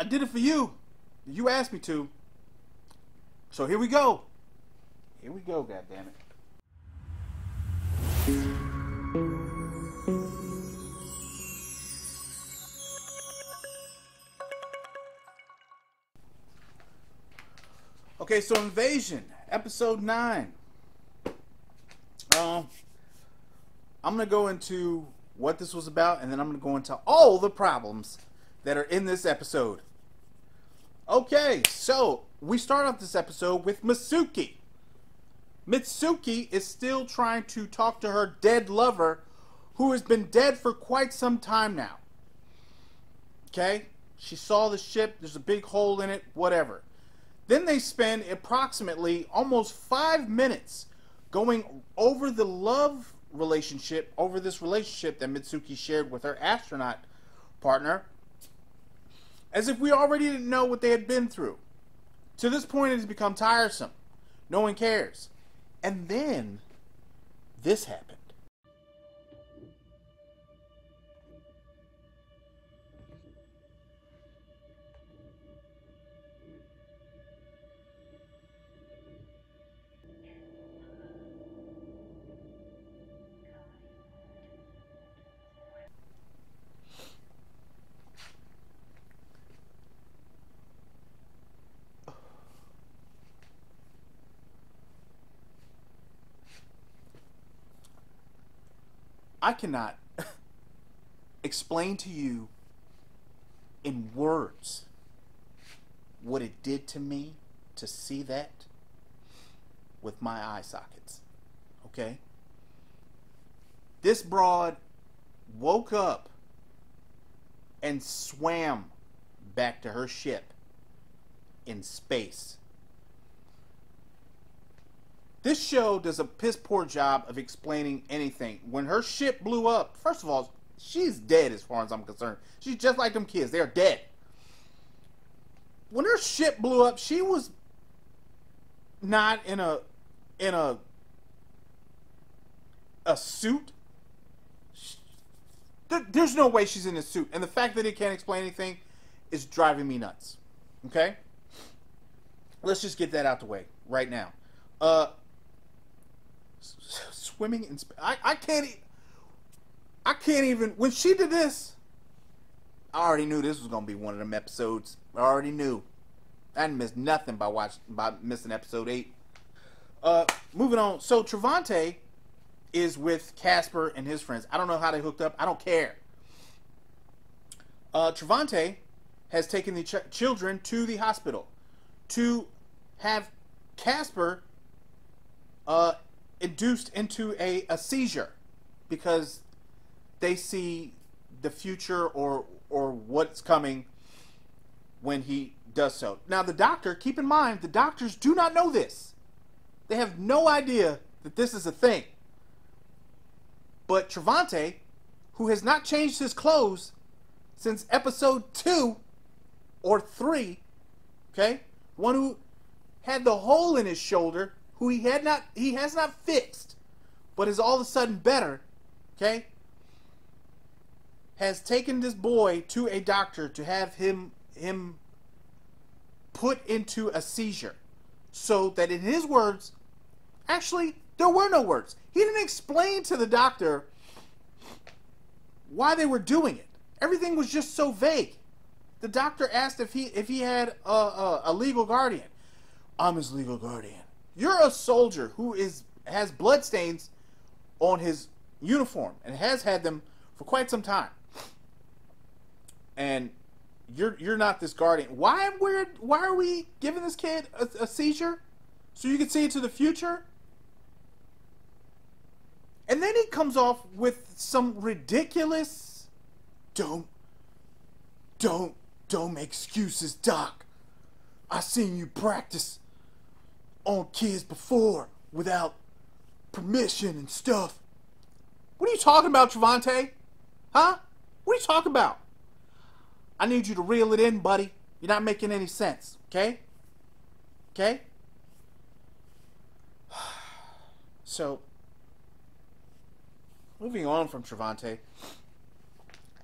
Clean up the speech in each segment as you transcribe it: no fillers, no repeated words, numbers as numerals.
did it for you. You asked me to. So here we go. Here we go, goddammit. Okay, so Invasion, episode 9. I'm going to go into what this was about, and then I'm going to go into all the problems that are in this episode. Okay, so we start off this episode with Mitsuke. Mitsuke is still trying to talk to her dead lover, who has been dead for quite some time now. Okay, she saw the ship, there's a big hole in it, whatever. Then they spend approximately almost 5 minutes going over the love relationship, over this relationship that Mitsuke shared with her astronaut partner, as if we already didn't know what they had been through. To this point, it has become tiresome. No one cares. And then, this happened. I cannot explain to you in words what it did to me to see that with my eye sockets. Okay? This broad woke up and swam back to her ship in space. This show does a piss poor job of explaining anything. When her ship blew up, first of all, she's dead as far as I'm concerned. She's just like them kids. They're dead. When her ship blew up, she was not in a suit. There's no way she's in a suit. And the fact that it can't explain anything is driving me nuts. Okay? Let's just get that out the way right now. Swimming in space. I can't even. When she did this, I already knew this was gonna be one of them episodes. I already knew. I didn't miss nothing by missing episode 8. Moving on. So Trevante is with Casper and his friends. I don't know how they hooked up. I don't care. Trevante has taken the children to the hospital to have Casper induced into a seizure because they see the future or what's coming when he does so. Now the doctor, keep in mind, the doctors do not know this. They have no idea that this is a thing. But Trevante, who has not changed his clothes since episode 2 or 3, okay, one who had the hole in his shoulder, who he has not fixed, but is all of a sudden better, okay, has taken this boy to a doctor to have him put into a seizure, so that in his words, actually there were no words. He didn't explain to the doctor why they were doing it. Everything was just so vague. The doctor asked if he had a legal guardian. I'm his legal guardian. You're a soldier who has bloodstains on his uniform and has had them for quite some time. And you're not this guardian. Why are we giving this kid a seizure? So you can see into the future? And then he comes off with some ridiculous don't make excuses, Doc. I seen you practice on kids before without permission and stuff. What are you talking about, Trevante? Huh? What are you talking about? I need you to reel it in, buddy. You're not making any sense, okay? Okay? So, moving on from Trevante.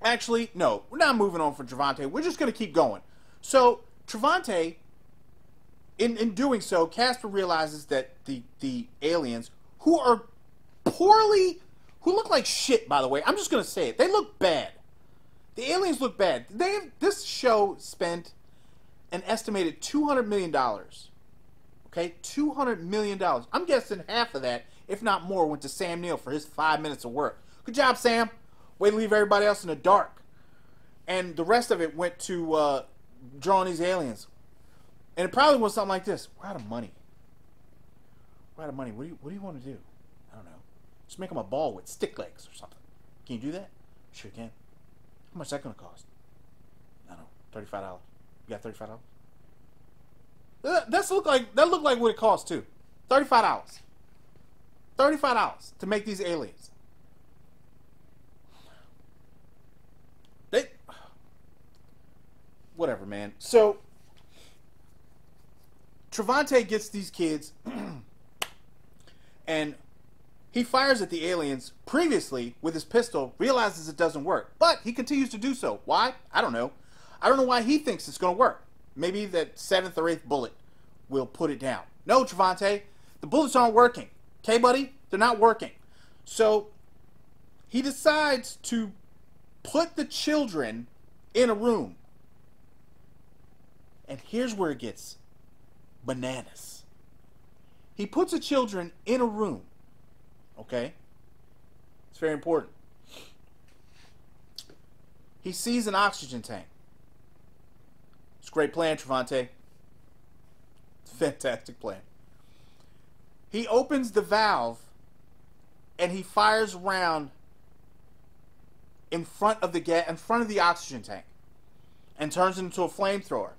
Actually, no, we're not moving on from Trevante. We're just going to keep going. So Trevante, in doing so, Casper realizes that the aliens, who are who look like shit, by the way. I'm just gonna say it. They look bad. The aliens look bad. This show spent an estimated $200 million. Okay, $200 million. I'm guessing half of that, if not more, went to Sam Neill for his 5 minutes of work. Good job, Sam. Way to leave everybody else in the dark. And the rest of it went to drawing these aliens. And it probably was something like this. We're out of money. We're out of money. What do you want to do? I don't know. Just make them a ball with stick legs or something. Can you do that? Sure can. How much is that going to cost? I don't know. $35. You got $35? That looked like what it cost too. $35. $35 to make these aliens. Whatever, man. So Trevante gets these kids and he fires at the aliens previously with his pistol, realizes it doesn't work, but he continues to do so. Why? I don't know. I don't know why he thinks it's going to work. Maybe that 7th or 8th bullet will put it down. No, Trevante, the bullets aren't working. Okay, buddy? They're not working. So he decides to put the children in a room. And here's where it gets bananas. He puts the children in a room. Okay? It's very important. He sees an oxygen tank. It's a great plan, Trevante. It's a fantastic plan. He opens the valve and he fires a round in front of the oxygen tank and turns it into a flamethrower.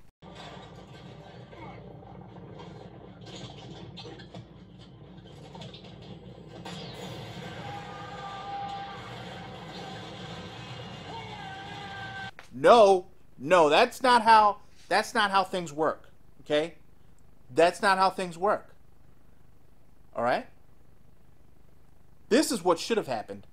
No, that's not how things work. Okay? That's not how things work. All right? This is what should have happened.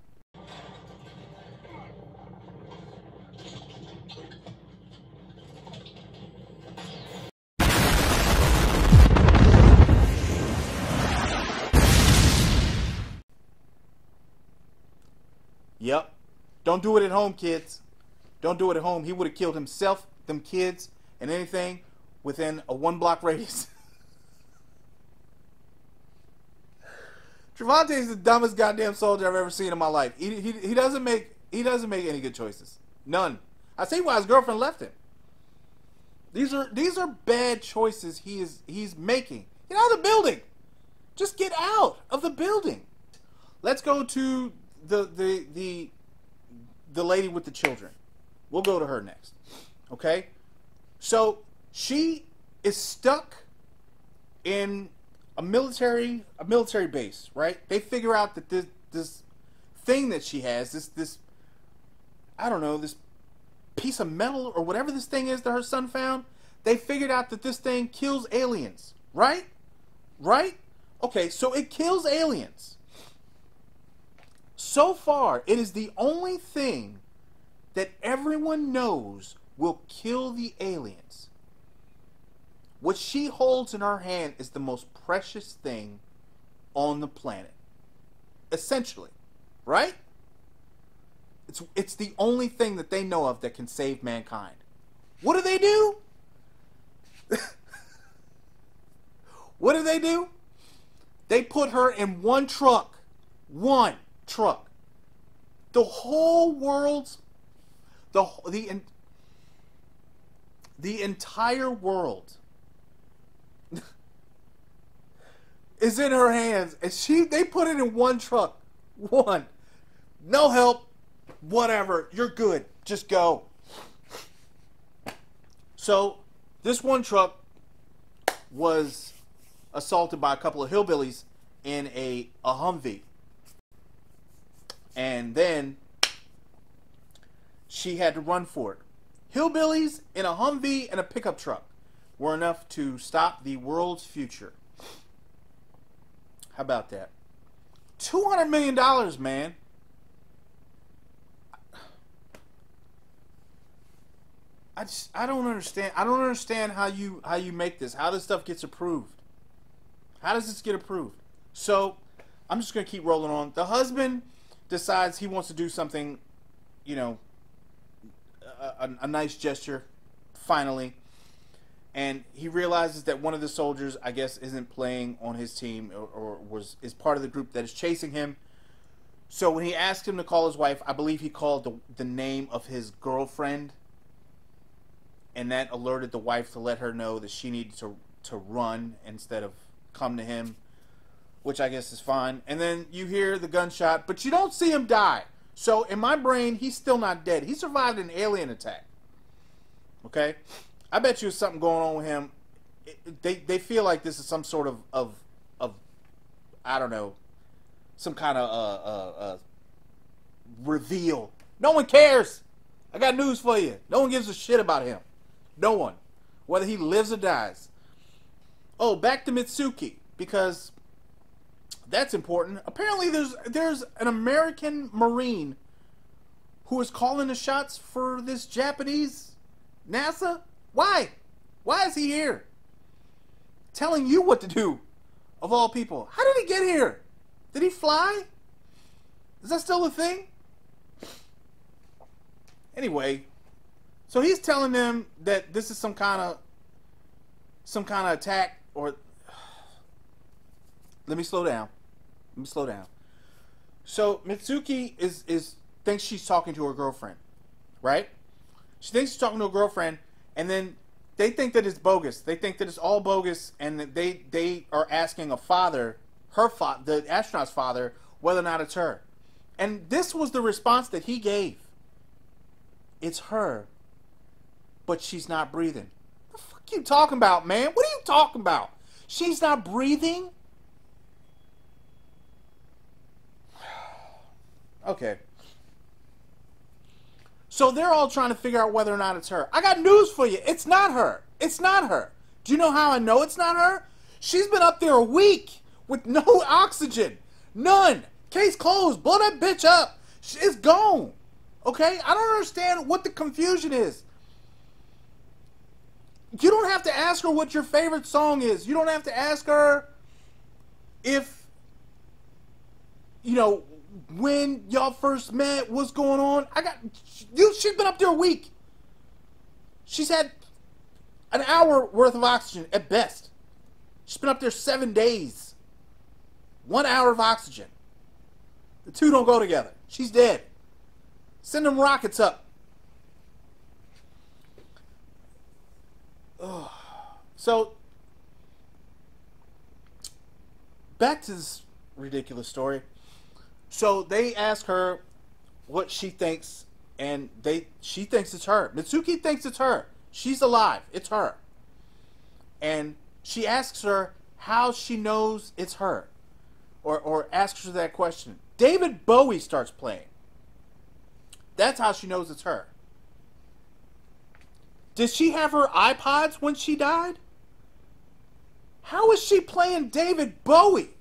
Yep. Don't do it at home, kids. Don't do it at home. He would have killed himself, them kids, and anything within a 1-block radius. Trevante is the dumbest goddamn soldier I've ever seen in my life. He doesn't make any good choices. None. I see why his girlfriend left him. These are bad choices he's making. Get out of the building. Just get out of the building. Let's go to the lady with the children. We'll go to her next. Okay? So she is stuck in a military base, right? They figure out that this thing that she has, this I don't know, this piece of metal or whatever this thing is that her son found, they figured out that this thing kills aliens, right? Right? Okay, so it kills aliens. So far, it is the only thing that everyone knows will kill the aliens. What she holds in her hand is the most precious thing on the planet. Essentially. Right? It's the only thing that they know of that can save mankind. What do? What do? They put her in one truck. One truck. The whole world's the entire world is in her hands, and they put it in one truck. One. No help. Whatever. You're good. Just go. So this one truck was assaulted by a couple of hillbillies in a Humvee. And then she had to run for it. Hillbillies in a Humvee and a pickup truck were enough to stop the world's future. How about that? $200 million, man. I don't understand. I don't understand how you make this. How this stuff gets approved. How does this get approved? So I'm just gonna keep rolling on. The husband decides he wants to do something, you know, a nice gesture, finally, and he realizes that one of the soldiers, I guess, isn't playing on his team or is part of the group that is chasing him. So when he asked him to call his wife, I believe he called the name of his girlfriend, and that alerted the wife to let her know that she needed to run instead of come to him, which I guess is fine. And then you hear the gunshot, but you don't see him die. So in my brain, he's still not dead. He survived an alien attack. Okay? I bet you there's something going on with him. They feel like this is some sort of I don't know, some kind of reveal. No one cares. I got news for you. No one gives a shit about him. No one. Whether he lives or dies. Oh, back to Mitsuke, because that's important. Apparently there's an American Marine who is calling the shots for this Japanese NASA. Why? Why is he here? Telling you what to do, of all people. How did he get here? Did he fly? Is that still a thing? Anyway, so he's telling them that this is some kind of attack, or let me slow down. So Mitsuki is thinks she's talking to her girlfriend, right? She thinks she's talking to her girlfriend, and then they think that it's bogus. They think that it's all bogus, and that they are asking a father, the astronaut's father, whether or not it's her. And this was the response that he gave. It's her, but she's not breathing. What the fuck you talking about, man? What are you talking about? She's not breathing? Okay. So they're all trying to figure out whether or not it's her. I got news for you. It's not her. It's not her. Do you know how I know it's not her? She's been up there a week with no oxygen. None. Case closed. Blow that bitch up. It's gone. Okay? I don't understand what the confusion is. You don't have to ask her what your favorite song is. You don't have to ask her if, you know, when y'all first met, what's going on. She's been up there a week. She's had an hour worth of oxygen at best. She's been up there 7 days. 1 hour of oxygen. The two don't go together. She's dead. Send them rockets up. Ugh. So, back to this ridiculous story. So they ask her what she thinks, and she thinks it's her. Mitsuki thinks it's her. She's alive. It's her. And she asks her how she knows it's her, or asks her that question. David Bowie starts playing. That's how she knows it's her. Did she have her iPods when she died? How is she playing David Bowie?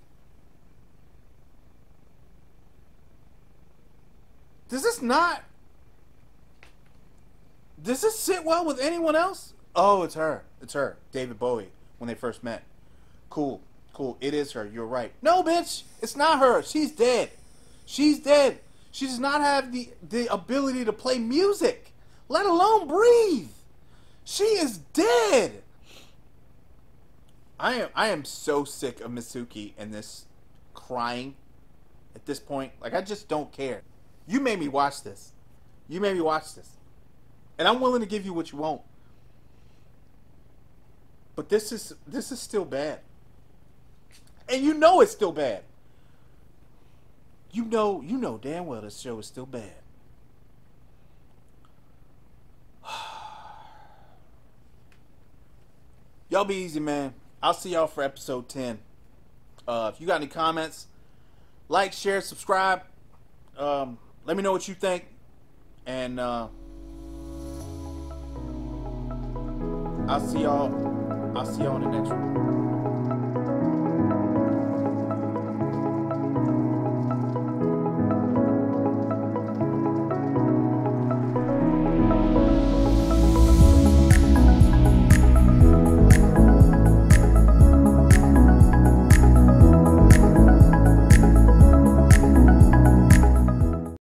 Does this sit well with anyone else? Oh, it's her. It's her. David Bowie, when they first met. Cool. It is her. You're right. No, bitch. It's not her. She's dead. She's dead. She does not have the ability to play music, let alone breathe. She is dead. I am so sick of Mitsuki and this crying at this point. Like, I just don't care. You made me watch this. And I'm willing to give you what you want. But this is still bad. And you know it's still bad. You know damn well this show is still bad. Y'all be easy, man. I'll see y'all for episode 10. If you got any comments, like, share, subscribe. Let me know what you think. And I'll see y'all in the next one.